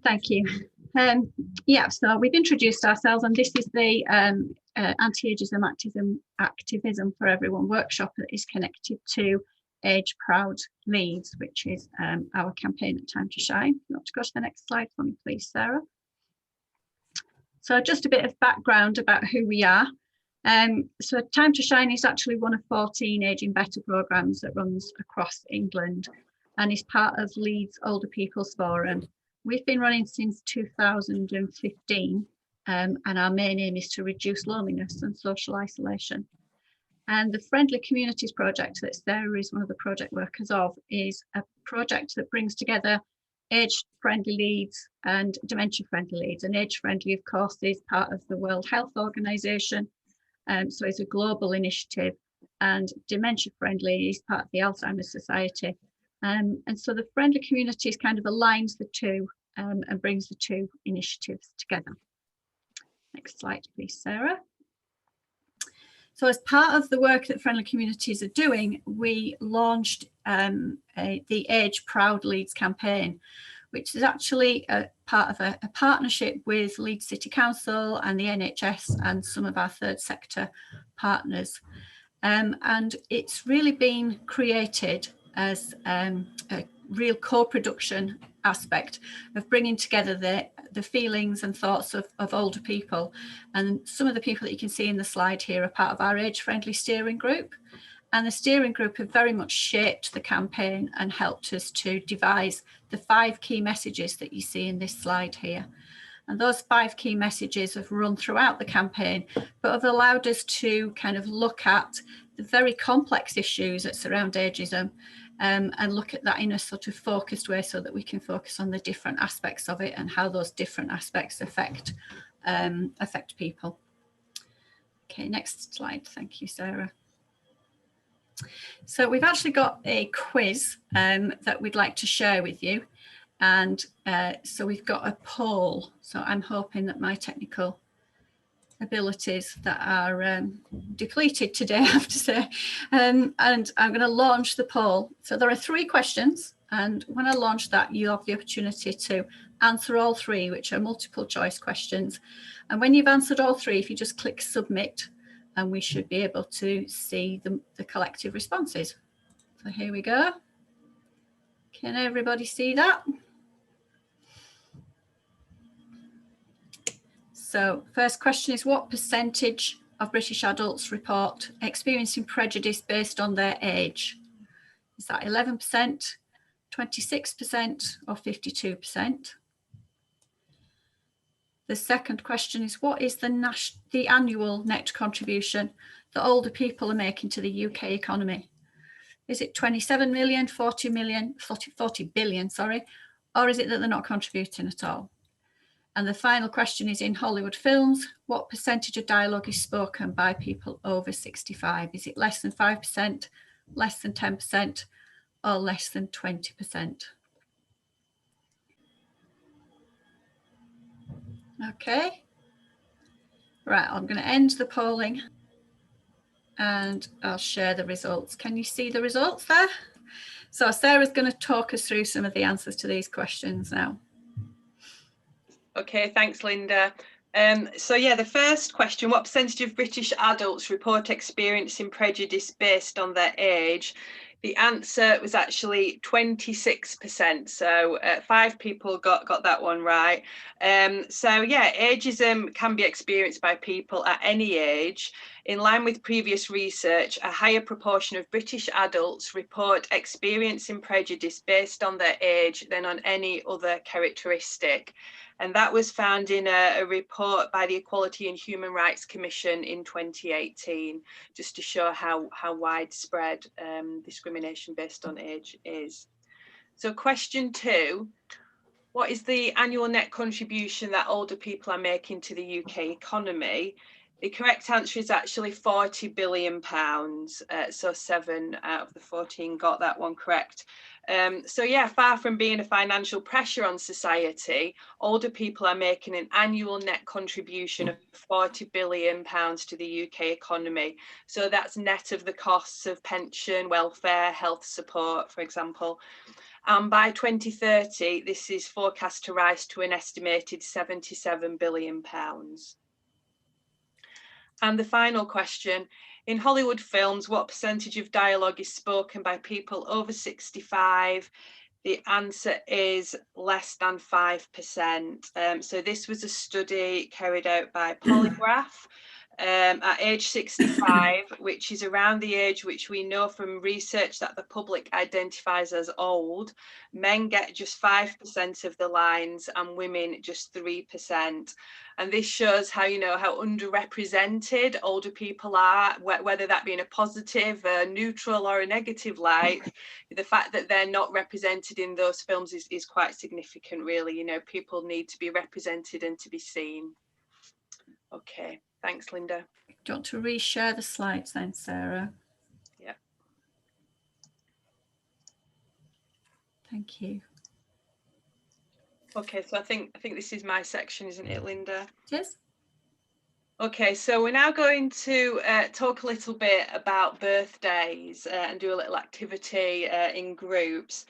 Thank you. Yeah, so we've introduced ourselves, and this is the Anti-Ageism Activism for Everyone workshop that is connected to Age Proud Leeds, which is our campaign at Time to Shine. You want to go to the next slide for me, please, Sarah? So just a bit of background about who we are. So Time to Shine is actually one of 14 Aging Better programmes that runs across England and is part of Leeds Older People's Forum. We've been running since 2015, and our main aim is to reduce loneliness and social isolation. And the Friendly Communities project that Sarah is one of the project workers of is a project that brings together age-friendly Leeds and dementia-friendly Leeds. And age-friendly, of course, is part of the World Health Organization, so it's a global initiative, and dementia-friendly is part of the Alzheimer's Society. And so the Friendly Communities kind of aligns the two and brings the two initiatives together. Next slide, please, Sarah. So as part of the work that Friendly Communities are doing, we launched the Age Proud Leeds campaign, which is actually a part of a partnership with Leeds City Council and the NHS and some of our third sector partners. And it's really been created as a real co-production aspect of bringing together the feelings and thoughts of older people. And some of the people that you can see in the slide here are part of our age-friendly steering group. And the steering group have very much shaped the campaign and helped us to devise the 5 key messages that you see in this slide here. And those 5 key messages have run throughout the campaign, but have allowed us to kind of look at the very complex issues that surround ageism, and look at that in a sort of focused way so that we can focus on the different aspects of it and how those different aspects affect people. Okay, next slide. Thank you, Sarah. So we've actually got a quiz that we'd like to share with you. And so we've got a poll. So I'm hoping that my technical abilities that are depleted today, I have to say, and I'm going to launch the poll. So there are 3 questions, and when I launch that, you have the opportunity to answer all 3, which are multiple choice questions. And when you've answered all 3, if you just click submit, and we should be able to see the collective responses. So here we go. Can everybody see that? So first question is, what percentage of British adults report experiencing prejudice based on their age? Is that 11%, 26% or 52%? The second question is, what is the annual net contribution that older people are making to the UK economy? Is it 27 million, 40 billion, sorry, or is it that they're not contributing at all? And the final question is, in Hollywood films, what percentage of dialogue is spoken by people over 65? Is it less than 5%, less than 10%, or less than 20%? Okay. Right, I'm going to end the polling and I'll share the results. Can you see the results there? So Sarah's going to talk us through some of the answers to these questions now. Okay, thanks, Linda. So yeah, the first question, what percentage of British adults report experiencing prejudice based on their age? The answer was actually 26%. So 5 people got that one right. So yeah, ageism can be experienced by people at any age. In line with previous research, a higher proportion of British adults report experiencing prejudice based on their age than on any other characteristic. And that was found in a report by the Equality and Human Rights Commission in 2018, just to show how widespread discrimination based on age is. So question 2, what is the annual net contribution that older people are making to the UK economy? The correct answer is actually £40 billion. So 7 out of the 14 got that one correct. So yeah, far from being a financial pressure on society, older people are making an annual net contribution of £40 billion to the UK economy. So that's net of the costs of pension, welfare, health support, for example. And by 2030, this is forecast to rise to an estimated £77 billion. And the final question, in Hollywood films, what percentage of dialogue is spoken by people over 65? The answer is less than 5%. So this was a study carried out by Polygraph. At age 65, which is around the age which we know from research that the public identifies as old, men get just 5% of the lines and women just 3%. And this shows how, you know, how underrepresented older people are, whether that be in a positive, a neutral or a negative light. The fact that they're not represented in those films is quite significant, really. You know, people need to be represented and to be seen. Okay. Thanks, Linda. Do you want to reshare the slides then, Sarah? Yeah. Thank you. Okay, so I think this is my section, isn't it, Linda? Yes. Okay, so we're now going to talk a little bit about birthdays and do a little activity in groups.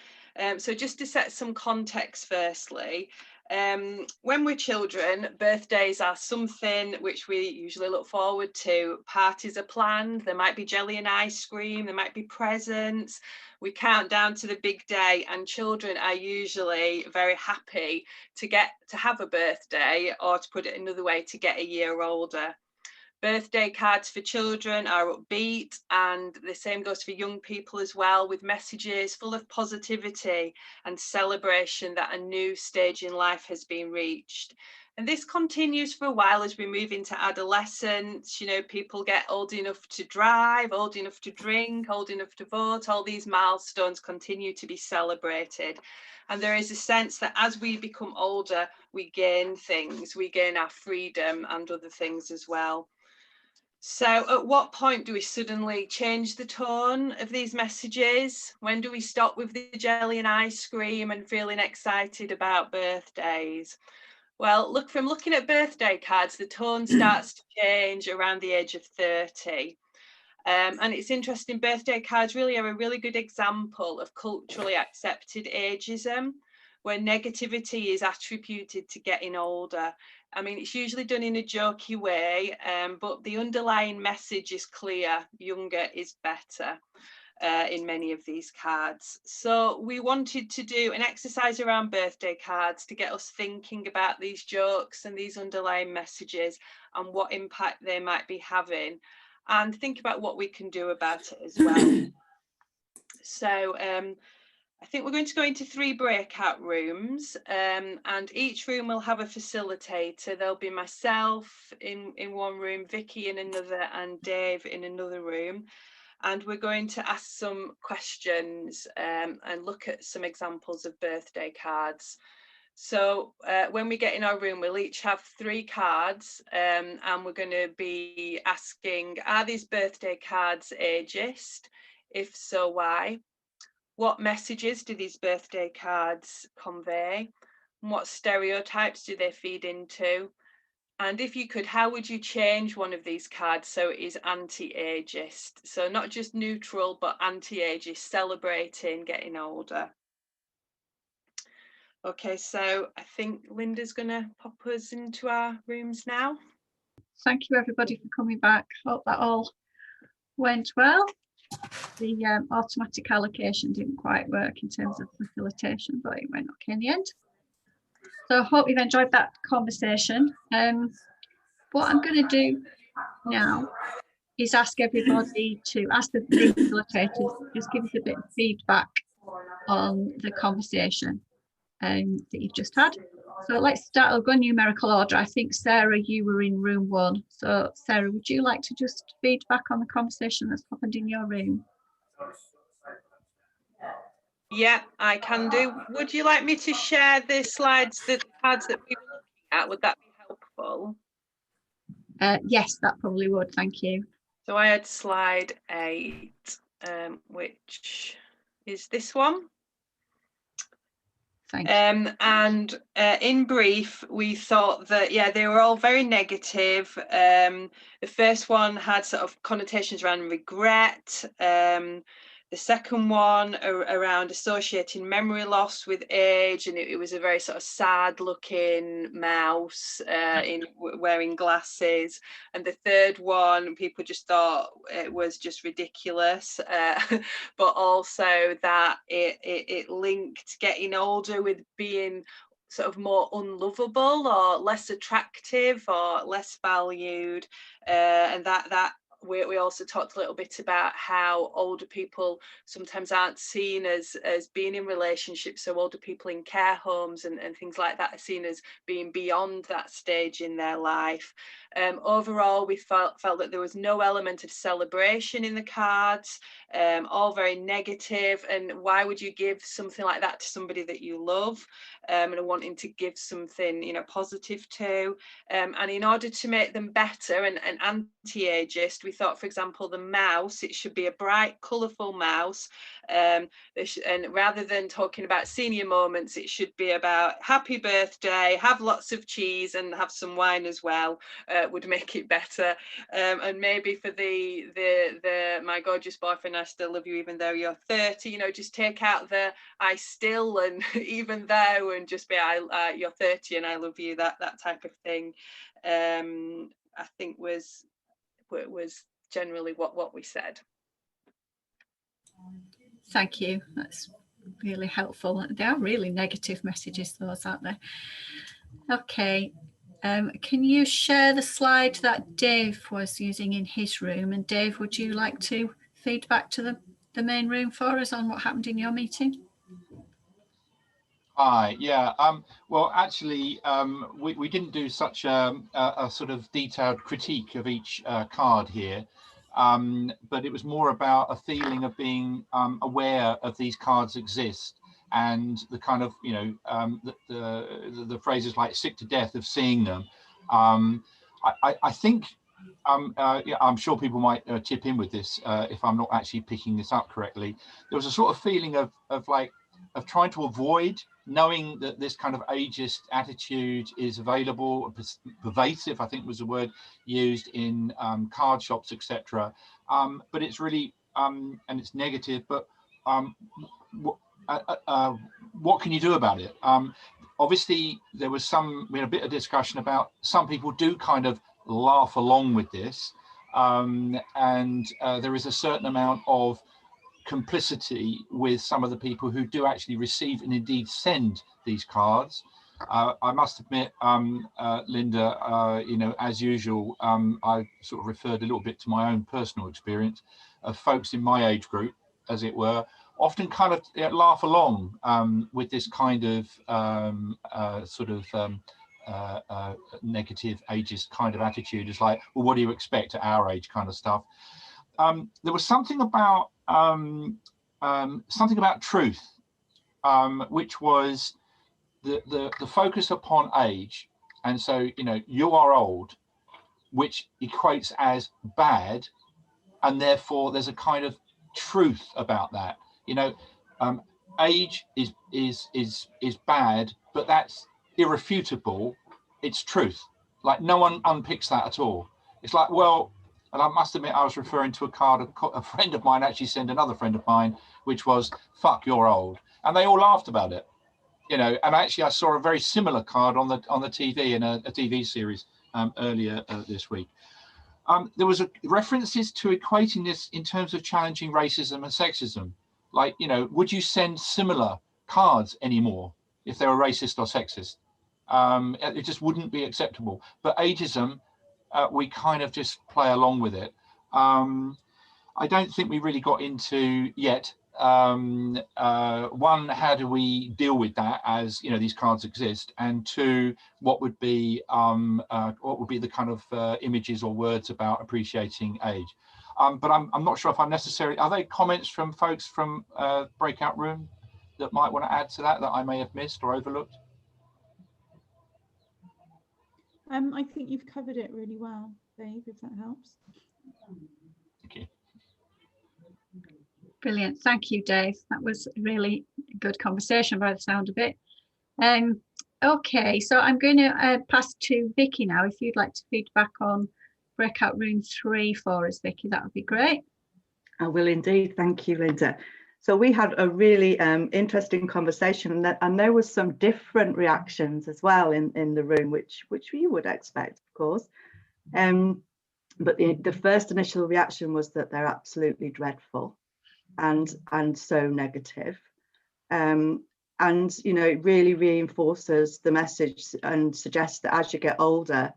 So just to set some context firstly, when we're children, birthdays are something which we usually look forward to. Parties are planned, there might be jelly and ice cream, there might be presents. We count down to the big day, and children are usually very happy to have a birthday, or to put it another way, to get a year older. Birthday cards for children are upbeat, and the same goes for young people as well, with messages full of positivity and celebration that a new stage in life has been reached. And this continues for a while as we move into adolescence. You know, people get old enough to drive, old enough to drink, old enough to vote. All these milestones continue to be celebrated. And there is a sense that as we become older, we gain things, we gain our freedom and other things as well. So at what point do we suddenly change the tone of these messages? When do we stop with the jelly and ice cream and feeling excited about birthdays? Well, from looking at birthday cards, the tone starts to change around the age of 30. And it's interesting, birthday cards really are a really good example of culturally accepted ageism, where negativity is attributed to getting older. I mean, it's usually done in a jokey way, but the underlying message is clear: younger is better. In many of these cards. So we wanted to do an exercise around birthday cards to get us thinking about these jokes and these underlying messages and what impact they might be having, and think about what we can do about it as well. So I think we're going to go into 3 breakout rooms, and each room will have a facilitator. There'll be myself in one room, Vicky in another, and Dave in another room. And we're going to ask some questions and look at some examples of birthday cards. So when we get in our room, we'll each have 3 cards, and we're going to be asking, are these birthday cards ageist? If so, why? What messages do these birthday cards convey? And what stereotypes do they feed into? And if you could, how would you change one of these cards so it is anti-ageist? So not just neutral, but anti-ageist, celebrating getting older. Okay, so I think Linda's going to pop us into our rooms now. Thank you everybody for coming back. Hope that all went well. The automatic allocation didn't quite work in terms of facilitation, but it went okay in the end. So I hope you've enjoyed that conversation. What I'm going to do now is ask everybody to ask the facilitators, just give us a bit of feedback on the conversation that you've just had. So let's start, I'll go in numerical order. I think Sarah, you were in room 1. So Sarah, would you like to just feedback on the conversation that's happened in your room? Yeah, I can do. Would you like me to share the slides, the cards that we were looking at? Would that be helpful? Yes, that probably would. Thank you. So I had slide 8, which is this one. Thank you. And in brief, we thought that, yeah, they were all very negative. The first one had sort of connotations around regret. The second one around associating memory loss with age, and it was a very sort of sad looking mouse wearing glasses. And the third one, people just thought it was just ridiculous, but also that it linked getting older with being sort of more unlovable or less attractive or less valued, and that we also talked a little bit about how older people sometimes aren't seen as being in relationships. So older people in care homes and things like that are seen as being beyond that stage in their life. Overall, we felt that there was no element of celebration in the cards, all very negative. And why would you give something like that to somebody that you love, and are wanting to give something, you know, positive to? And in order to make them better and anti-ageist, we thought, for example, the mouse, it should be a bright, colourful mouse. And rather than talking about senior moments, it should be about happy birthday, have lots of cheese and have some wine as well, would make it better. And maybe for the my gorgeous boyfriend, I still love you even though you're 30, you know, just take out the I still and even though, and just be you're 30 and I love you, that type of thing. I think was generally what we said. Thank you. That's really helpful. They are really negative messages, those, aren't they? Okay. Can you share the slide that Dave was using in his room? And Dave, would you like to feed back to the main room for us on what happened in your meeting? Hi, yeah. Well, actually, we didn't do such a sort of detailed critique of each card here, but it was more about a feeling of being aware of these cards exist, and the kind of, you know, the phrases like "sick to death" of seeing them. I think yeah, I'm sure people might chip in with this if I'm not actually picking this up correctly. There was a sort of feeling of trying to avoid knowing that this kind of ageist attitude is available, pervasive, I think was the word used in card shops, etc. But it's really, and it's negative, but what can you do about it? Obviously, we had a bit of discussion about some people do kind of laugh along with this, and there is a certain amount of complicity with some of the people who do actually receive and indeed send these cards. I must admit, Linda, you know, as usual, I sort of referred a little bit to my own personal experience of folks in my age group, as it were, often kind of laugh along with this kind of sort of negative ageist kind of attitude. It's like, well, what do you expect at our age kind of stuff. There was something about truth, which was the focus upon age. And so, you know, you are old, which equates as bad, and therefore there's a kind of truth about that. You know, age is bad, but that's irrefutable. It's truth. Like, no one unpicks that at all. It's like, well, and I must admit, I was referring to a card a friend of mine actually sent another friend of mine, which was, fuck, you're old. And they all laughed about it, you know. And actually, I saw a very similar card on the TV in a TV series earlier this week. There was references to equating this in terms of challenging racism and sexism. Like, you know, would you send similar cards anymore if they were racist or sexist? It just wouldn't be acceptable. But ageism, we kind of just play along with it. I don't think we really got into yet. One, how do we deal with that, as you know, these cards exist, and two, what would be the kind of images or words about appreciating age. But I'm not sure if I'm necessarily. Are there comments from folks from Breakout Room that might want to add to that I may have missed or overlooked? I think you've covered it really well. Dave, if that helps. Thank you. Brilliant. Thank you, Dave. That was a really good conversation by the sound of it. Okay, so I'm going to pass to Vicky now. If you'd like to feedback on Breakout Room 3 for us, Vicky, that would be great. I will indeed. Thank you, Linda. So we had a really interesting conversation, and there was some different reactions as well in the room, which you would expect, of course. But the first initial reaction was that they're absolutely dreadful and so negative. And, you know, it really reinforces the message and suggests that as you get older,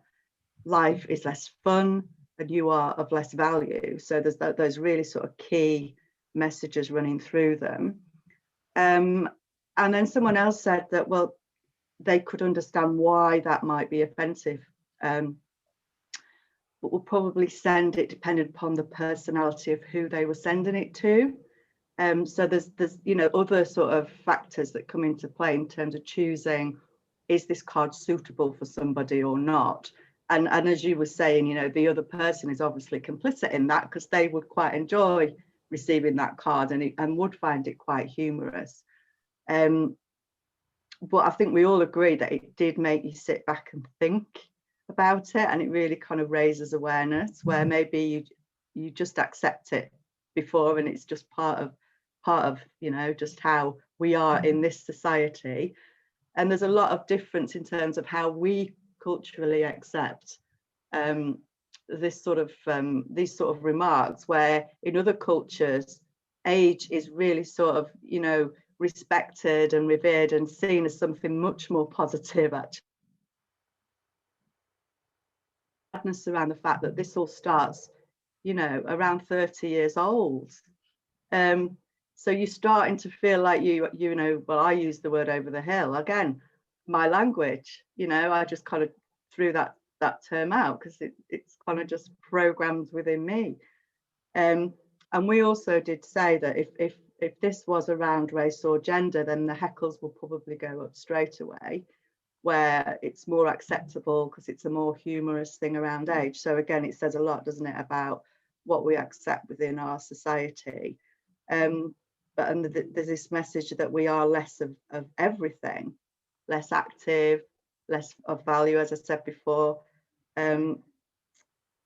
life is less fun and you are of less value. So there's those really sort of key messages running through them. And then someone else said that, well, they could understand why that might be offensive, but will probably send it depending upon the personality of who they were sending it to. So there's you know, other sort of factors that come into play in terms of choosing, is this card suitable for somebody or not? And as you were saying, you know, the other person is obviously complicit in that because they would quite enjoy receiving that card and would find it quite humorous. But I think we all agree that it did make you sit back and think about it, and it really kind of raises awareness where maybe you just accept it before and it's just part of you know, just how we are in this society. And there's a lot of difference in terms of how we culturally accept these sort of remarks, where in other cultures age is really sort of, you know, respected and revered and seen as something much more positive. Actually, sadness around the fact that this all starts, you know, around 30 years old. So you're starting to feel like you know, well, I use the word over the hill again, my language, you know, I just kind of threw that term out because it's kind of just programmed within me. And we also did say that if this was around race or gender, then the heckles will probably go up straight away, where it's more acceptable because it's a more humorous thing around age. So again, it says a lot, doesn't it, about what we accept within our society. But there's this message that we are less of everything, less active, less of value, as I said before. And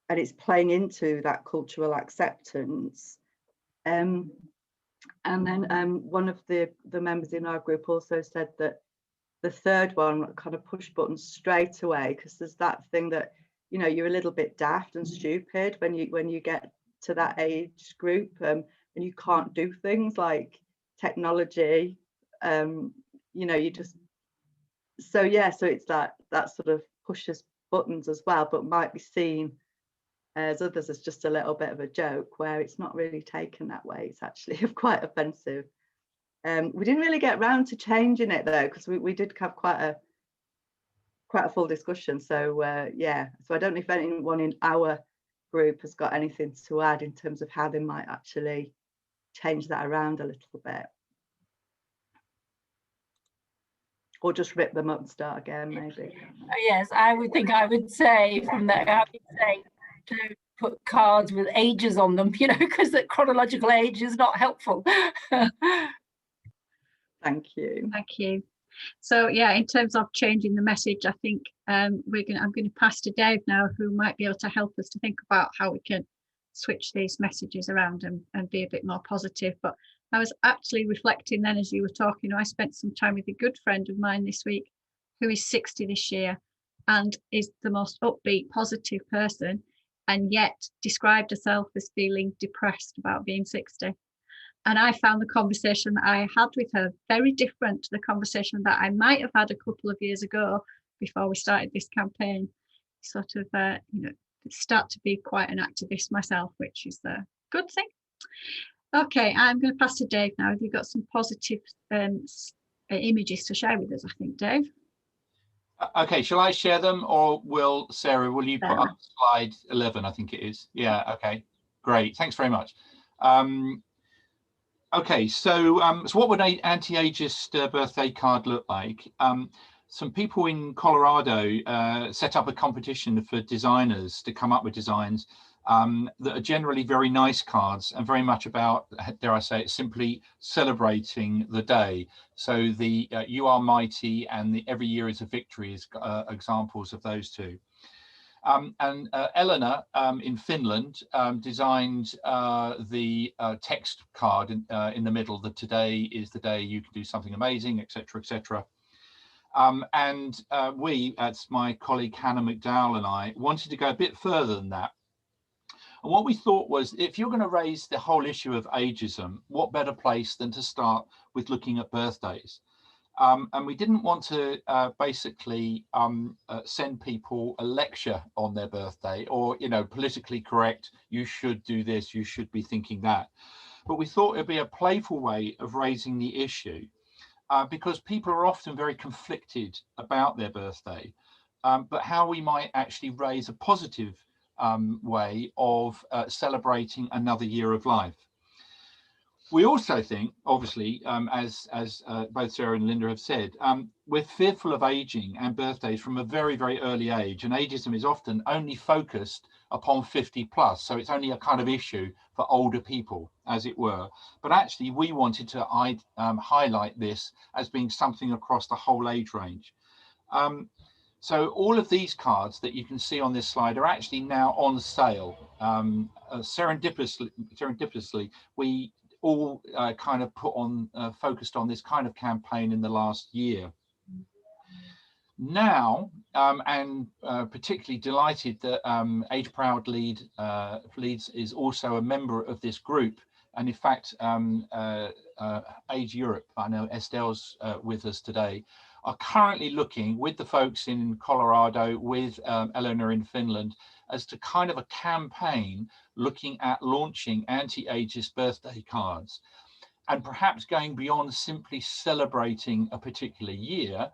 it's playing into that cultural acceptance. And then one of the members in our group also said that the third one kind of push buttons straight away, because there's that thing that, you know, you're a little bit daft and stupid when you get to that age group, and you can't do things like technology, you know, you just, so yeah, so it's that sort of pushes buttons as well, but might be seen as others as just a little bit of a joke, where it's not really taken that way. It's actually quite offensive. We didn't really get round to changing it though, because we did have quite a full discussion. So yeah, so I don't know if anyone in our group has got anything to add in terms of how they might actually change that around a little bit, or just rip them up and start again, maybe. Yes, I would say from that, I would say to put cards with ages on them, you know, because the chronological age is not helpful. Thank you. Thank you. So yeah, in terms of changing the message, I think I'm going to pass to Dave now, who might be able to help us to think about how we can switch these messages around and be a bit more positive. But I was actually reflecting then as you were talking, I spent some time with a good friend of mine this week who is 60 this year and is the most upbeat, positive person, and yet described herself as feeling depressed about being 60. And I found the conversation that I had with her very different to the conversation that I might have had a couple of years ago before we started this campaign. Sort of, you know, start to be quite an activist myself, which is a good thing. Okay, I'm going to pass to Dave now. Have you got some positive images to share with us, I think, Dave? Okay, shall I share them, or will you put up slide 11, I think it is? Yeah, okay, great, thanks very much. Okay, so what would an anti-ageist birthday card look like? some people in Colorado set up a competition for designers to come up with designs that are generally very nice cards and very much about, dare I say it, simply celebrating the day. So the You Are Mighty and the Every Year is a Victory is examples of those two. And Eleanor in Finland designed the text card in the middle, that today is the day you can do something amazing, etc., etc. And we, that's my colleague Hannah McDowell and I, wanted to go a bit further than that. And what we thought was, if you're going to raise the whole issue of ageism, what better place than to start with looking at birthdays? And we didn't want to basically send people a lecture on their birthday, or, you know, politically correct, you should do this, you should be thinking that. But we thought it'd be a playful way of raising the issue, because people are often very conflicted about their birthday, but how we might actually raise a positive way of celebrating another year of life. We also think, obviously, as both Sarah and Linda have said, we're fearful of aging and birthdays from a very, very early age, and ageism is often only focused upon 50 plus, so it's only a kind of issue for older people, as it were. But actually, we wanted to highlight this as being something across the whole age range. So all of these cards that you can see on this slide are actually now on sale. Serendipitously, we all kind of put on, focused on this kind of campaign in the last year. Now, and particularly delighted that Age Proud Leeds is also a member of this group. And in fact, Age Europe, I know Estelle's with us today, are currently looking with the folks in Colorado, with Eleanor in Finland, as to kind of a campaign looking at launching anti-ageist birthday cards, and perhaps going beyond simply celebrating a particular year,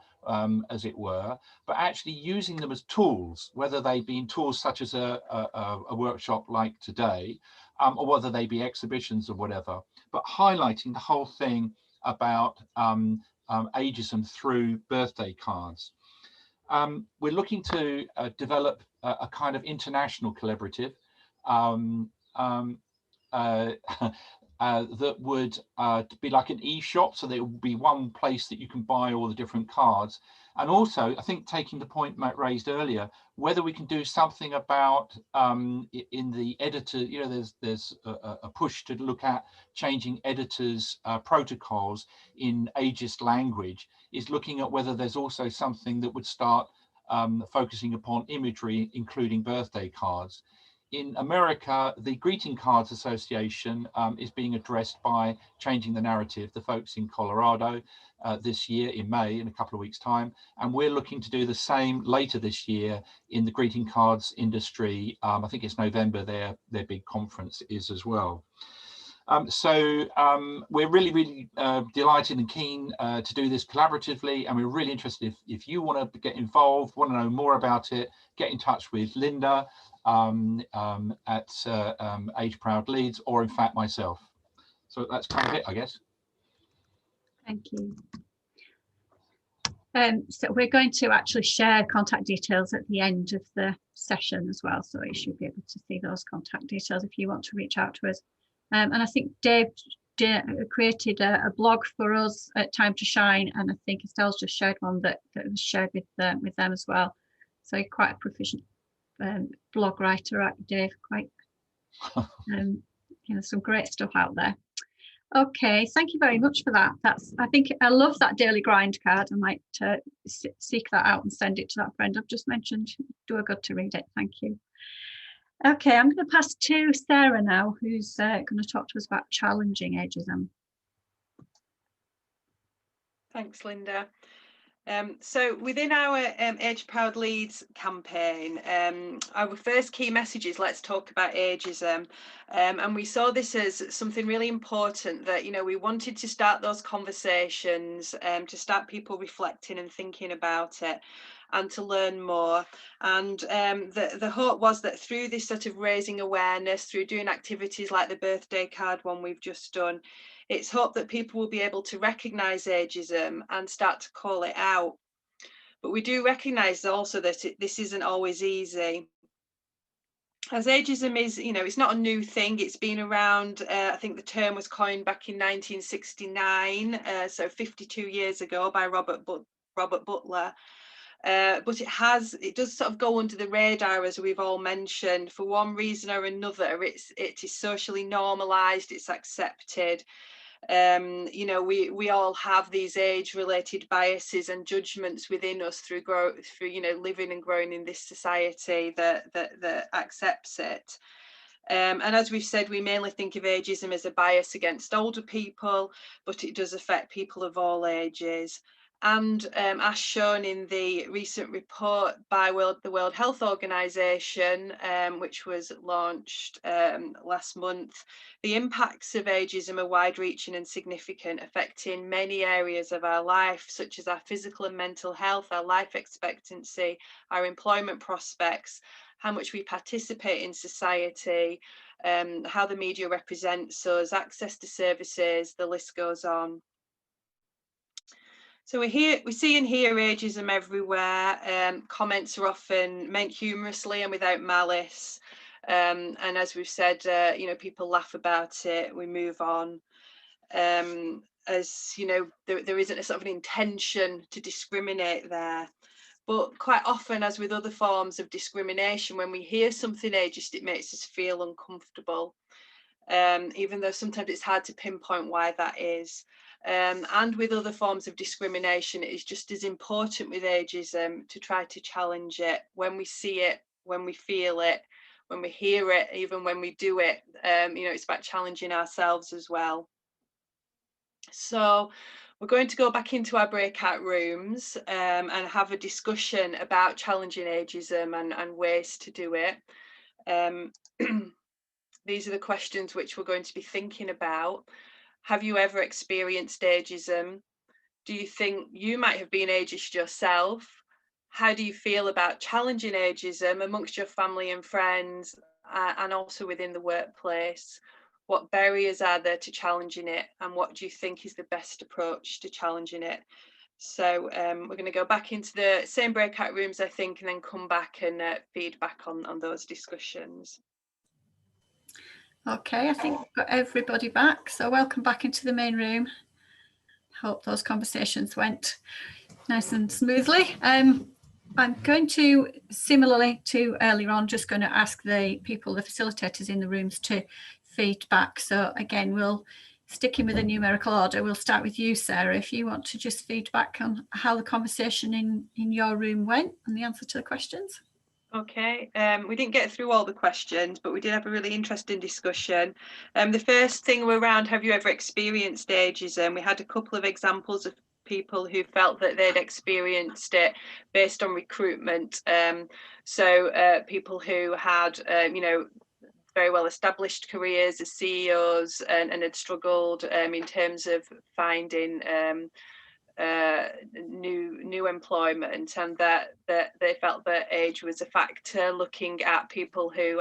as it were, but actually using them as tools, whether they be tools such as a workshop like today, or whether they be exhibitions or whatever, but highlighting the whole thing about ageism through birthday cards. We're looking to develop a kind of international collaborative that would be like an e-shop, so there would be one place that you can buy all the different cards. And also, I think, taking the point Matt raised earlier, whether we can do something about in the editor, you know, there's a push to look at changing editors' protocols in ageist language, is looking at whether there's also something that would start focusing upon imagery, including birthday cards. In America, the Greeting Cards Association is being addressed by changing the narrative, the folks in Colorado this year in May, in a couple of weeks' time. And we're looking to do the same later this year in the greeting cards industry. I think it's November, their big conference is as well. So we're really, really delighted and keen to do this collaboratively, and we're really interested if you want to get involved, want to know more about it, get in touch with Linda at Age Proud Leeds, or in fact myself. So that's kind of it, I guess. Thank you. So we're going to actually share contact details at the end of the session as well, so you should be able to see those contact details if you want to reach out to us. And I think Dave created a blog for us at Time to Shine, and I think Estelle's just shared one that was shared with them as well. So you're quite a proficient blog writer, right, Dave? Quite, you know, some great stuff out there. Okay, thank you very much for that. I think I love that daily grind card. I might seek that out and send it to that friend I've just mentioned. Do a good to read it. Thank you. Okay, I'm going to pass to Sarah now, who's going to talk to us about challenging ageism. Thanks, Linda. So within our Age Proud Leeds campaign, our first key message is let's talk about ageism. And we saw this as something really important, that, you know, we wanted to start those conversations, to start people reflecting and thinking about it, and to learn more. And the hope was that through this sort of raising awareness, through doing activities like the birthday card one we've just done, it's hoped that people will be able to recognise ageism and start to call it out. but we do recognise also that this isn't always easy. As ageism is, it's not a new thing. It's been around, I think the term was coined back in 1969, so 52 years ago, by Robert Butler. But it does sort of go under the radar, as we've all mentioned, for one reason or another. It is socially normalised, it's accepted. We all have these age-related biases and judgments within us through living and growing in this society that accepts it. And as we've said, we mainly think of ageism as a bias against older people, but it does affect people of all ages. And as shown in the recent report by the World Health Organization, which was launched last month, the impacts of ageism are wide-reaching and significant, affecting many areas of our life, such as our physical and mental health, our life expectancy, our employment prospects, how much we participate in society, how the media represents us, access to services, the list goes on. So we see and hear ageism everywhere. Comments are often meant humorously and without malice. And as we've said, people laugh about it, we move on. As you know, there isn't a sort of an intention to discriminate there. But quite often, as with other forms of discrimination, when we hear something ageist, it makes us feel uncomfortable, even though sometimes it's hard to pinpoint why that is. And with other forms of discrimination, it is just as important with ageism to try to challenge it when we see it, when we feel it, when we hear it, even when we do it. It's about challenging ourselves as well. So we're going to go back into our breakout rooms and have a discussion about challenging ageism and ways to do it. These are the questions which we're going to be thinking about. Have you ever experienced ageism? Do you think you might have been ageist yourself? How do you feel about challenging ageism amongst your family and friends, and also within the workplace? What barriers are there to challenging it, and what do you think is the best approach to challenging it? So we're going to go back into the same breakout rooms, I think, and then come back and feedback on those discussions. Okay, I think we've got everybody back. So welcome back into the main room. Hope those conversations went nice and smoothly. I'm going to, similarly to earlier on, just going to ask the people, the facilitators in the rooms, to feedback. So again, we'll sticking with the numerical order. We'll start with you, Sarah, if you want to just feedback on how the conversation in your room went and the answer to the questions. Okay, we didn't get through all the questions, but we did have a really interesting discussion. The first thing were around, have you ever experienced ageism? We had a couple of examples of people who felt that they'd experienced it based on recruitment. So people who had, very well established careers as CEOs and had struggled in terms of finding new employment, and that they felt that age was a factor, looking at people who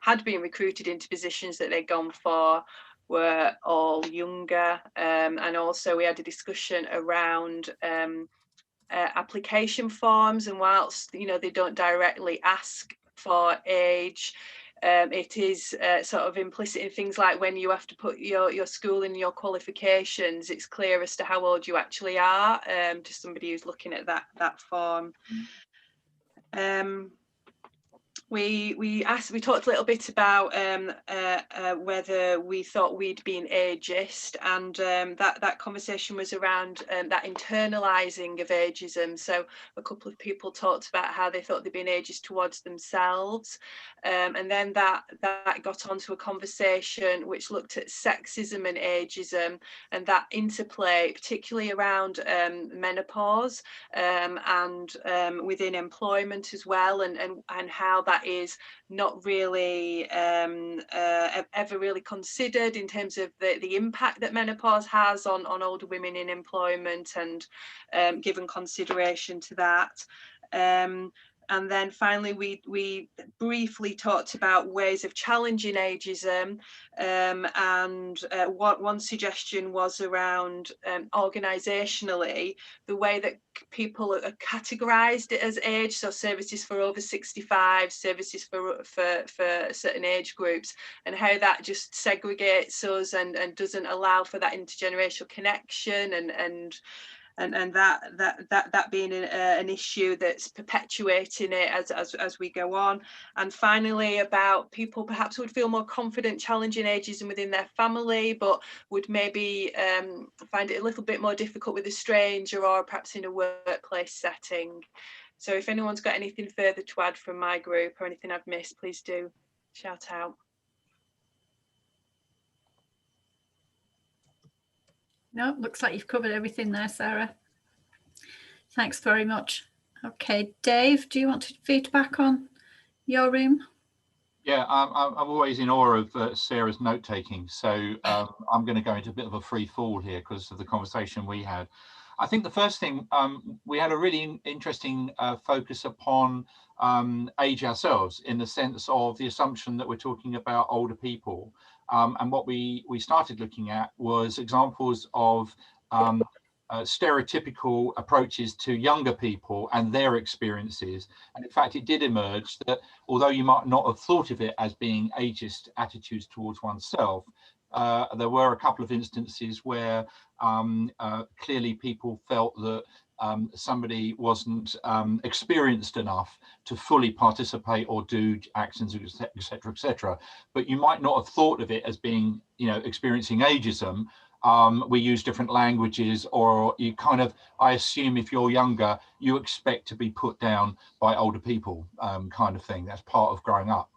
had been recruited into positions that they'd gone for were all younger. And also we had a discussion around application forms, and whilst they don't directly ask for age, it is sort of implicit in things like when you have to put your school and your qualifications, it's clear as to how old you actually are to somebody who's looking at that form. We talked a little bit about whether we thought we'd been ageist, and that conversation was around that internalising of ageism. So a couple of people talked about how they thought they'd been ageist towards themselves, and then that got onto a conversation which looked at sexism and ageism and that interplay, particularly around menopause and within employment as well, and how that is not really ever really considered in terms of the impact that menopause has on older women in employment, and given consideration to that. And then finally, we briefly talked about ways of challenging ageism, and one suggestion was around organisationally, the way that people are categorised as age, so services for over 65, services for certain age groups, and how that just segregates us and doesn't allow for that intergenerational connection, and that being an issue that's perpetuating it as we go on. And finally, about people perhaps would feel more confident challenging ageism within their family, but would maybe find it a little bit more difficult with a stranger or perhaps in a workplace setting. So if anyone's got anything further to add from my group or anything I've missed, please do shout out. No, looks like you've covered everything there, Sarah. Thanks very much. Okay, Dave, do you want to feedback on your room? Yeah, I'm always in awe of Sarah's note taking, so I'm going to go into a bit of a free fall here because of the conversation we had. I think the first thing, we had a really interesting focus upon age ourselves, in the sense of the assumption that we're talking about older people, and what we started looking at was examples of stereotypical approaches to younger people and their experiences. And in fact, it did emerge that although you might not have thought of it as being ageist attitudes towards oneself, there were a couple of instances where clearly people felt that somebody wasn't experienced enough to fully participate or do actions, etc., etc. But you might not have thought of it as being, experiencing ageism. We use different languages, or you kind of, I assume if you're younger, you expect to be put down by older people, kind of thing. That's part of growing up,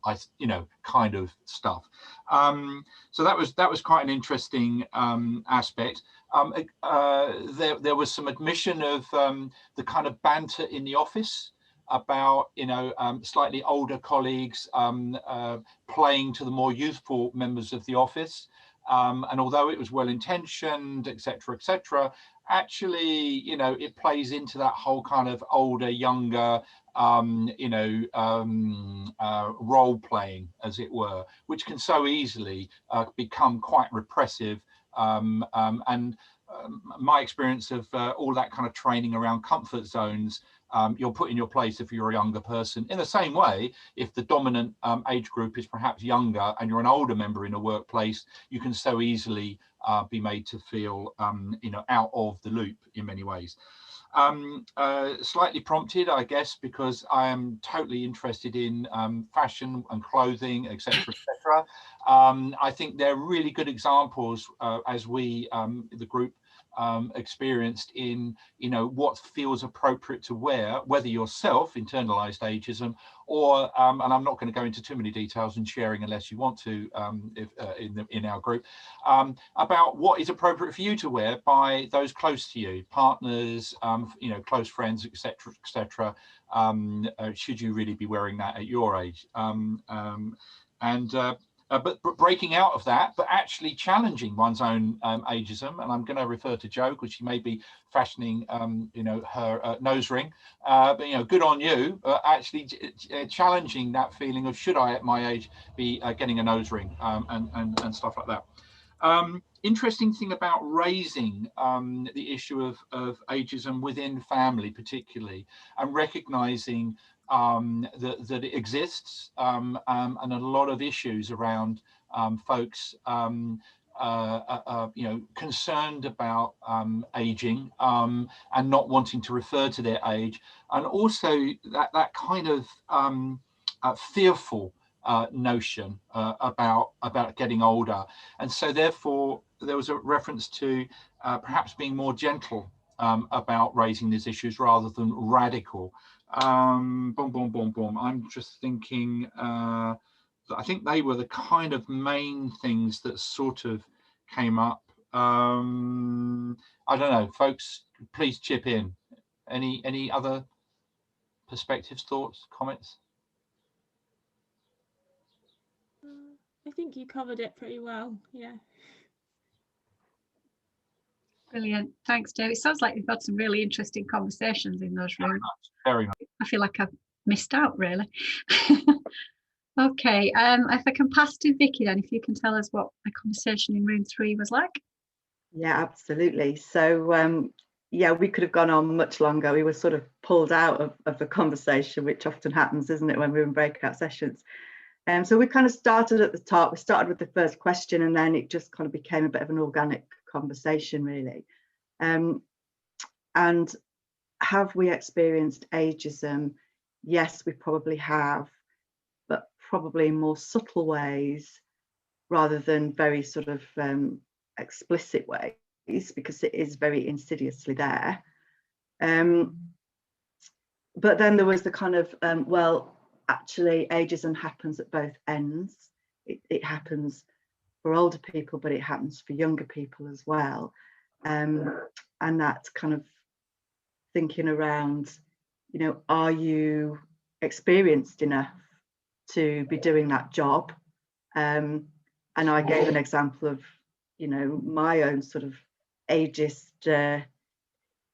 kind of stuff. So that was quite an interesting aspect. There was some admission of the kind of banter in the office about, slightly older colleagues playing to the more youthful members of the office. And although it was well-intentioned, etc., actually, it plays into that whole kind of older, younger, role playing, as it were, which can so easily become quite repressive. My experience of all that kind of training around comfort zones, you're put in your place if you're a younger person. In the same way, if the dominant age group is perhaps younger and you're an older member in a workplace, you can so easily be made to feel, out of the loop in many ways. Slightly prompted, I guess, because I am totally interested in fashion and clothing, etc., etc. I think they're really good examples as we, the group, experienced in, what feels appropriate to wear, whether yourself internalized ageism or, and I'm not going to go into too many details and sharing unless you want to, in our group, about what is appropriate for you to wear by those close to you, partners, close friends, etc., etc. Should you really be wearing that at your age? But breaking out of that, but actually challenging one's own ageism. And I'm going to refer to Jo because she may be fashioning, her nose ring. But good on you. Actually challenging that feeling of, should I at my age be getting a nose ring, and stuff like that. Interesting thing about raising the issue of ageism within family, particularly, and recognizing that it exists, and a lot of issues around folks concerned about aging, and not wanting to refer to their age, and also that kind of fearful notion about getting older. And so therefore there was a reference to perhaps being more gentle about raising these issues rather than radical. I'm just thinking that I think they were the kind of main things that sort of came up. I don't know, folks, please chip in. Any other perspectives, thoughts, comments? I think you covered it pretty well, yeah. Brilliant. Thanks, Dave. It sounds like we've had some really interesting conversations in those rooms. Very much. I feel like I've missed out, really. Okay, if I can pass to Vicky then, if you can tell us what the conversation in room 3 was like. Yeah, absolutely. So yeah, we could have gone on much longer. We were sort of pulled out of the conversation, which often happens, isn't it, when we're in breakout sessions. So we kind of started at the top. We started with the first question, and then it just kind of became a bit of an organic conversation, really. And have we experienced ageism? Yes, we probably have, but probably in more subtle ways rather than very sort of explicit ways, because it is very insidiously there. But then there was the kind of, well, actually ageism happens at both ends. It happens for older people, but it happens for younger people as well. And that's kind of thinking around, you know, are you experienced enough to be doing that job? And I gave an example of, you know, my own sort of ageist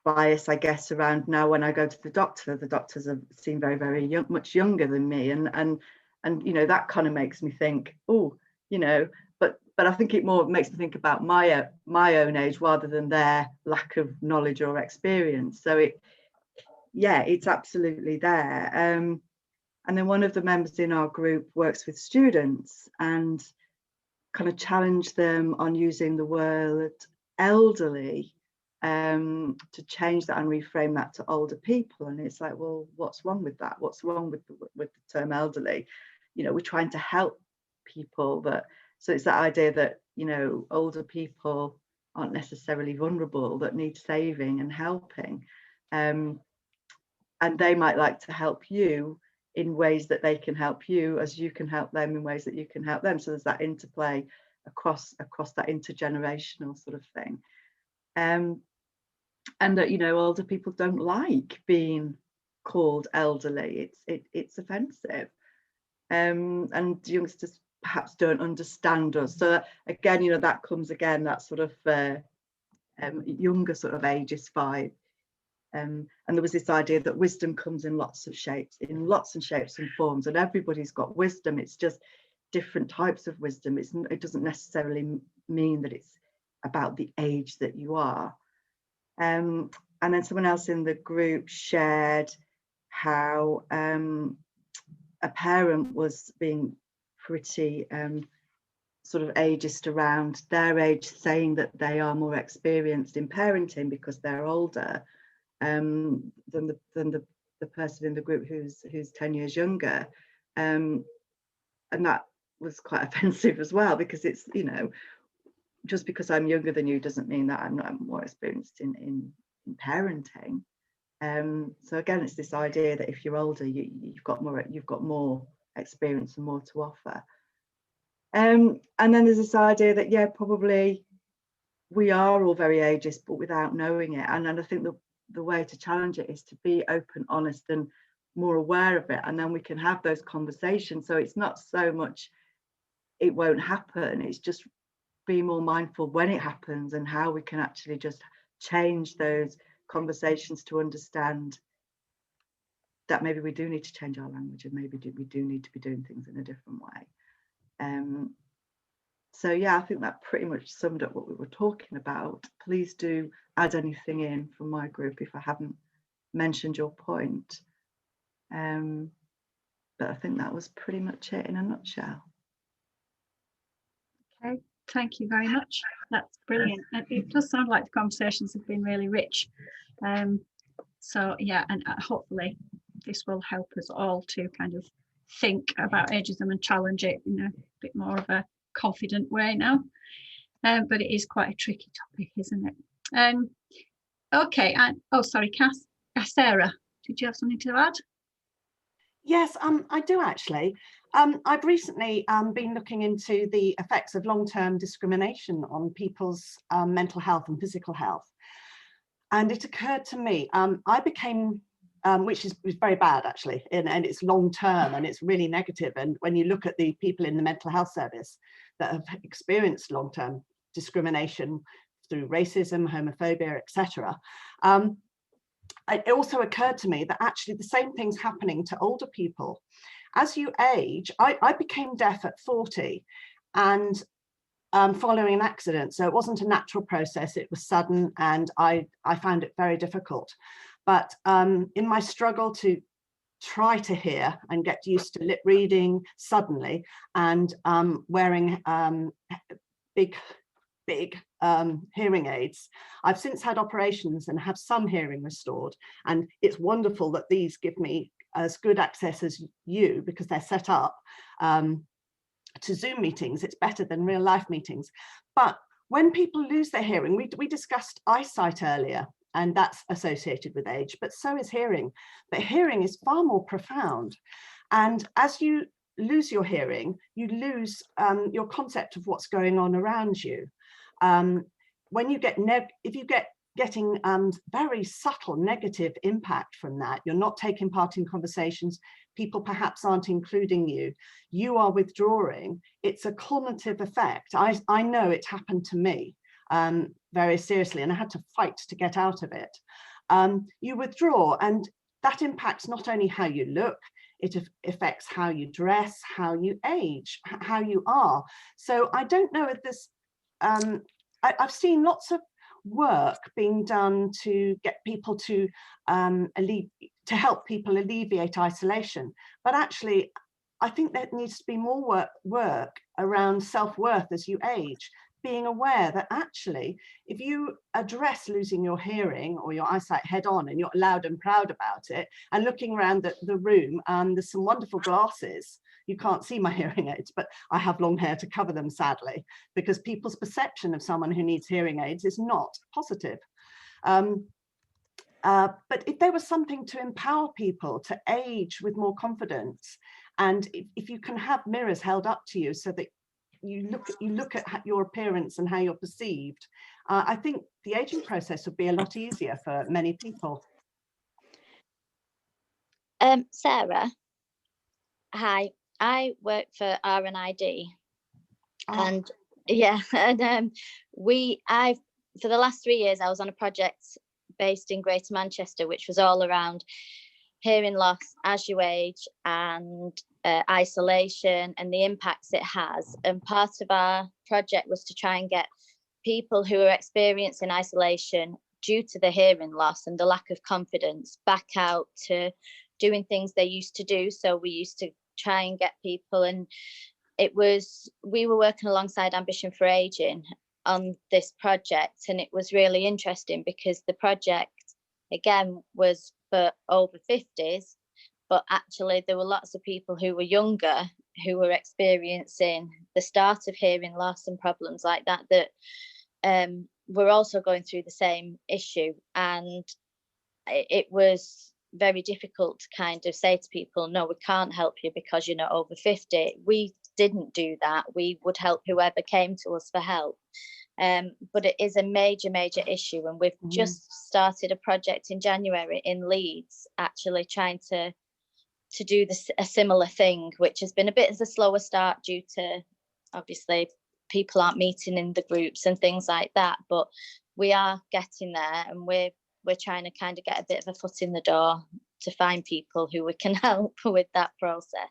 bias, I guess, around now when I go to the doctors have seem very, very young, much younger than me, and you know, that kind of makes me think, oh, you know, but I think it more makes me think about my own age rather than their lack of knowledge or experience. So it's absolutely there. And then one of the members in our group works with students and kind of challenged them on using the word elderly, to change that and reframe that to older people. And it's like, well, what's wrong with that? What's wrong with the term elderly? You know, we're trying to help people, so it's that idea that, you know, older people aren't necessarily vulnerable, that need saving and helping, and they might like to help you in ways that they can help you, as you can help them in ways that you can help them. So there's that interplay across that intergenerational sort of thing. And that, you know, older people don't like being called elderly. It's offensive. And youngsters perhaps don't understand us. So again, you know, that comes again, that sort of younger sort of ageist vibe. And there was this idea that wisdom comes in lots and shapes and forms, and everybody's got wisdom. It's just different types of wisdom. It doesn't necessarily mean that it's about the age that you are. And then someone else in the group shared how a parent was being pretty sort of ageist around their age, saying that they are more experienced in parenting because they're older than the person in the group who's 10 years younger. And that was quite offensive as well, because it's, you know, just because I'm younger than you doesn't mean that I'm not more experienced in parenting. So again, it's this idea that if you're older, you've got more experience and more to offer. And then there's this idea that, yeah, probably we are all very ageist, but without knowing it. And I think the way to challenge it is to be open, honest, and more aware of it, and then we can have those conversations. So it's not so much it won't happen, it's just be more mindful when it happens and how we can actually just change those conversations to understand that maybe we do need to change our language, and maybe we do need to be doing things in a different way. So yeah, I think that pretty much summed up what we were talking about. Please do add anything in from my group if I haven't mentioned your point. But I think that was pretty much it in a nutshell. Okay, thank you very much. That's brilliant. And it does sound like the conversations have been really rich. So yeah, and hopefully this will help us all to kind of think about ageism and challenge it in a bit more of a confident way now. But it is quite a tricky topic, isn't it? Okay, and oh, sorry, Sarah, did you have something to add? Yes, I do actually. I've recently been looking into the effects of long-term discrimination on people's mental health and physical health. And it occurred to me, I became, which is very bad actually, and it's long-term and it's really negative. And when you look at the people in the mental health service that have experienced long-term discrimination through racism, homophobia, etc., it also occurred to me that actually the same thing's happening to older people. As you age, I became deaf at 40, and following an accident. So it wasn't a natural process, it was sudden, and I found it very difficult. But in my struggle to try to hear and get used to lip reading suddenly, and wearing big hearing aids, I've since had operations and have some hearing restored. And it's wonderful that these give me as good access as you, because they're set up to Zoom meetings. It's better than real life meetings. But when people lose their hearing, we discussed eyesight earlier, and that's associated with age, but so is hearing. But hearing is far more profound. And as you lose your hearing, you lose your concept of what's going on around you. When you get getting very subtle negative impact from that, you're not taking part in conversations, people perhaps aren't including you, you are withdrawing, it's a cognitive effect. I know it happened to me very seriously, and I had to fight to get out of it. You withdraw, and that impacts not only how you look, it affects how you dress, how you age, how you are. So I don't know if this, I've seen lots of work being done to get people to help people alleviate isolation, but actually I think there needs to be more work around self-worth as you age, being aware that actually if you address losing your hearing or your eyesight head on, and you're loud and proud about it, and looking around the room, there's some wonderful glasses. You can't see my hearing aids, but I have long hair to cover them, sadly, because people's perception of someone who needs hearing aids is not positive. But if there was something to empower people to age with more confidence, and if you can have mirrors held up to you so that you look at your appearance and how you're perceived, I think the aging process would be a lot easier for many people. Sarah, hi. I work for RNID, and yeah, and for the last 3 years I was on a project based in Greater Manchester, which was all around hearing loss as you age and isolation and the impacts it has. And part of our project was to try and get people who are experiencing isolation due to the hearing loss and the lack of confidence back out to doing things they used to do. So we used to try and get people, and we were working alongside Ambition for Aging on this project, and it was really interesting because the project again was for over 50s, but actually there were lots of people who were younger who were experiencing the start of hearing loss and problems like that were also going through the same issue. And it was very difficult to kind of say to people, no, we can't help you because you're not over 50. We didn't do that. We would help whoever came to us for help. But it is a major issue, and we've just started a project in January in Leeds, actually trying to do a similar thing, which has been a bit of a slower start due to obviously people aren't meeting in the groups and things like that, but we are getting there, and we're trying to kind of get a bit of a foot in the door to find people who we can help with that process.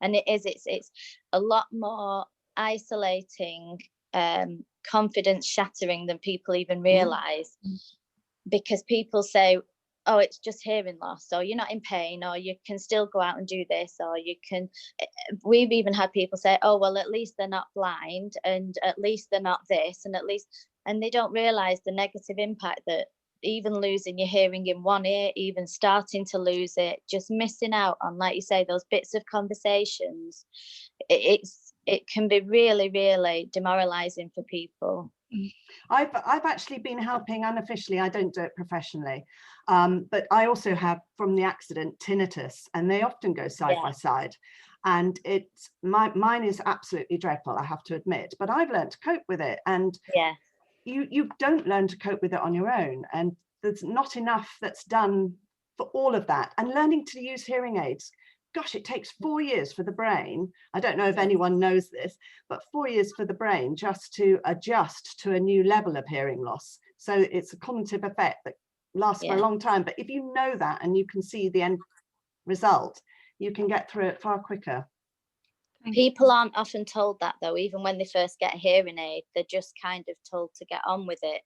And it's a lot more isolating, confidence shattering than people even realize, because people say, oh, it's just hearing loss, or you're not in pain, or you can still go out and do this, or you can. We've even had people say, oh, well, at least they're not blind, and at least they're not this, and they don't realize the negative impact that even losing your hearing in one ear, even starting to lose it, just missing out on, like you say, those bits of conversations, it can be really demoralizing for people. I've actually been helping unofficially. I don't do it professionally, but I also have, from the accident, tinnitus, and they often go side by side. And mine is absolutely dreadful, I have to admit, but I've learned to cope with it. And you don't learn to cope with it on your own, and there's not enough that's done for all of that. And learning to use hearing aids, gosh, it takes 4 years for the brain. I don't know if anyone knows this, but 4 years for the brain just to adjust to a new level of hearing loss. So it's a cognitive effect that last for a Yeah. long time. But if you know that and you can see the end result, you can get through it far quicker. People aren't often told that, though. Even when they first get a hearing aid, they're just kind of told to get on with it,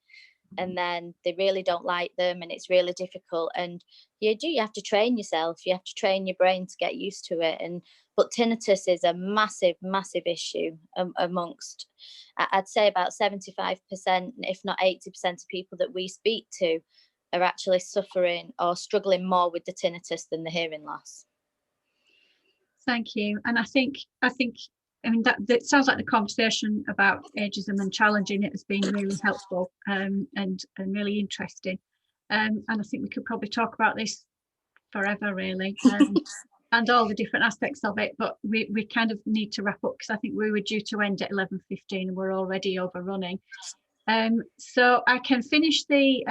and then they really don't like them, and it's really difficult. And you have to train yourself, you have to train your brain to get used to it. But tinnitus is a massive issue amongst, I'd say, about 75%, if not 80% of people that we speak to are actually suffering or struggling more with the tinnitus than the hearing loss. Thank you. And I think I mean that sounds like the conversation about ageism and challenging it has been really helpful and really interesting. And I think we could probably talk about this forever, really, and all the different aspects of it. But we kind of need to wrap up, because I think we were due to end at 11:15 and we're already overrunning. So I can finish the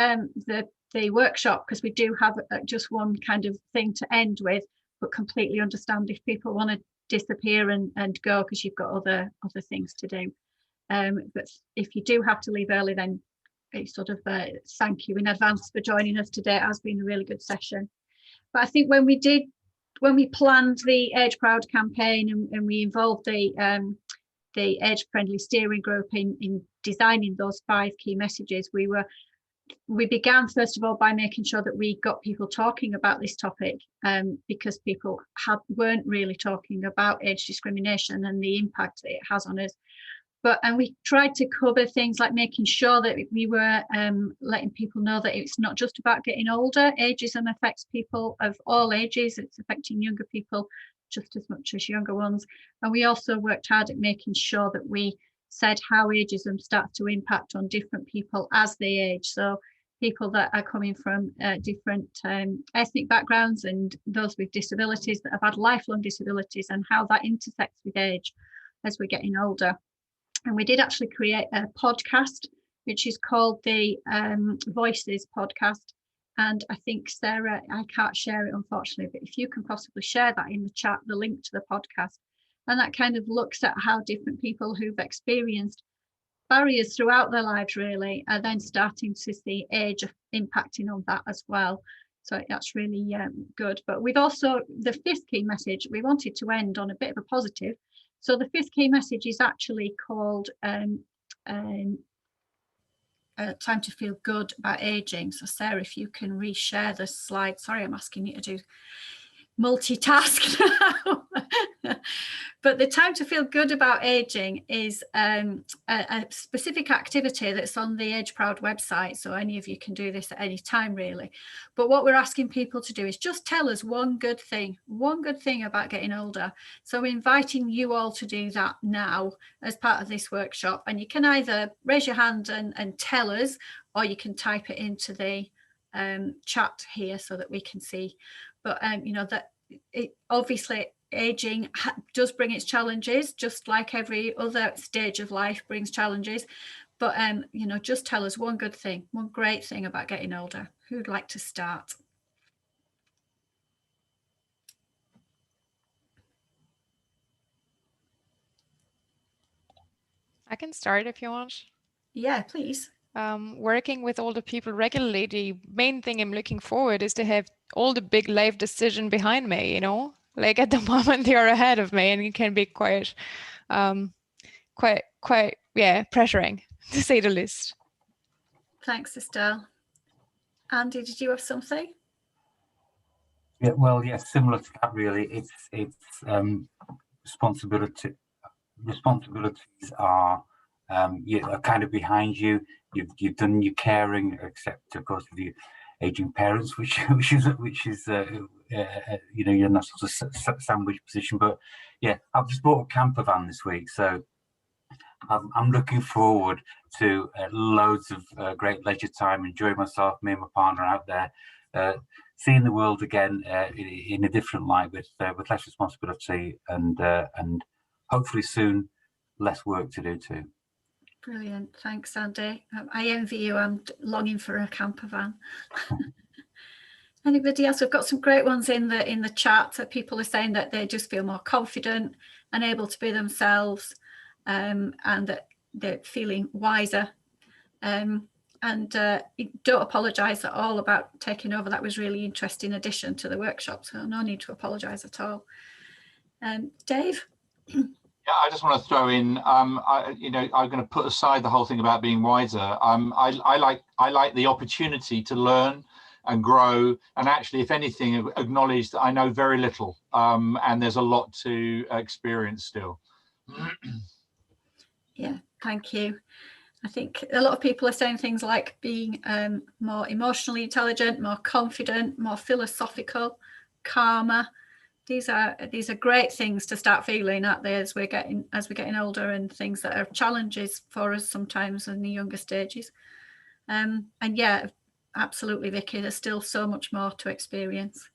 workshop, because we do have just one kind of thing to end with, but completely understand if people want to disappear and go because you've got other things to do. But if you do have to leave early, then it's sort of thank you in advance for joining us today. It has been a really good session. But I think when we planned the Age Proud campaign and we involved the Age Friendly Steering Group in designing those 5 key messages, we began first of all by making sure that we got people talking about this topic, because people weren't really talking about age discrimination and the impact that it has on us. And we tried to cover things like making sure that we were letting people know that it's not just about getting older. Ageism affects people of all ages. It's affecting younger people just as much as younger ones. And we also worked hard at making sure that we said how ageism starts to impact on different people as they age. So people that are coming from different ethnic backgrounds, and those with disabilities that have had lifelong disabilities, and how that intersects with age as we're getting older. And we did actually create a podcast, which is called the Voices podcast. And I think, Sarah, I can't share it, unfortunately, but if you can possibly share that in the chat, the link to the podcast. And that kind of looks at how different people who've experienced barriers throughout their lives really are then starting to see age impacting on that as well. So that's really good. But we've also, the 5th key message, we wanted to end on a bit of a positive. So the 5th key message is actually called Time to Feel Good About Aging. So Sarah, if you can reshare the slide. Sorry, I'm asking you to do multitask now. But the Time to Feel Good About Aging is a specific activity that's on the Age Proud website, so any of you can do this at any time really. But what we're asking people to do is just tell us one good thing about getting older. So we're inviting you all to do that now as part of this workshop, and you can either raise your hand and tell us, or you can type it into the chat here so that we can see. But you know, that it obviously aging does bring its challenges, just like every other stage of life brings challenges. But you know, just tell us one good thing, one great thing about getting older. Who'd like to start? I can start if you want. Yeah, please. Working with older people regularly, the main thing I'm looking forward is to have all the big life decision behind me, you know, like at the moment they are ahead of me, and it can be quite pressuring, to say the least. Thanks, Estelle. Andy, did you have something? Yeah, well, yeah, similar to that really. It's responsibilities are kind of behind you. You've done your caring, except of course with your aging parents, which is you know, you're in that sort of sandwich position. But yeah, I've just bought a camper van this week, so I'm looking forward to loads of great leisure time, enjoying myself, me and my partner out there, seeing the world again in a different light, with less responsibility and hopefully soon less work to do too. Brilliant, thanks, Andy. I envy you. I'm longing for a camper van. Anybody else? We've got some great ones in the chat that people are saying that they just feel more confident and able to be themselves, and that they're feeling wiser. And and don't apologise at all about taking over. That was really interesting addition to the workshop, so no need to apologise at all. Dave? Yeah, I just want to throw in, I'm going to put aside the whole thing about being wiser. I like the opportunity to learn and grow, and actually, if anything, acknowledge that I know very little, and there's a lot to experience still. Yeah, thank you. I think a lot of people are saying things like being more emotionally intelligent, more confident, more philosophical, calmer. These are great things to start feeling, aren't they, as we're getting older, and things that are challenges for us sometimes in the younger stages. And yeah, absolutely, Vicky, there's still so much more to experience.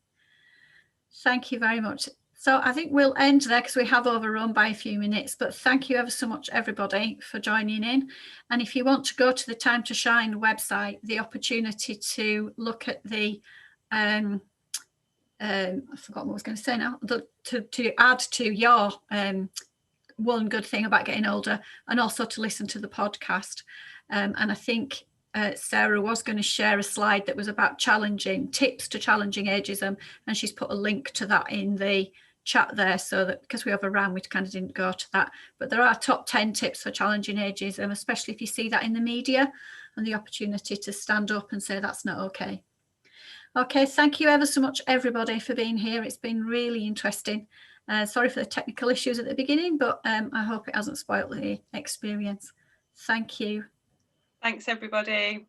Thank you very much. So I think we'll end there because we have overrun by a few minutes, but thank you ever so much, everybody, for joining in. And if you want to go to the Time to Shine website, the opportunity to look at the I forgot what I was going to say now, to add to your one good thing about getting older, and also to listen to the podcast. And I think Sarah was going to share a slide that was about tips to challenging ageism, and she's put a link to that in the chat there, so that because we overran, we kind of didn't go to that. But there are top 10 tips for challenging ageism, especially if you see that in the media, and the opportunity to stand up and say that's not okay. Okay, thank you ever so much, everybody, for being here. It's been really interesting. Sorry for the technical issues at the beginning, but I hope it hasn't spoiled the experience. Thank you. Thanks, everybody.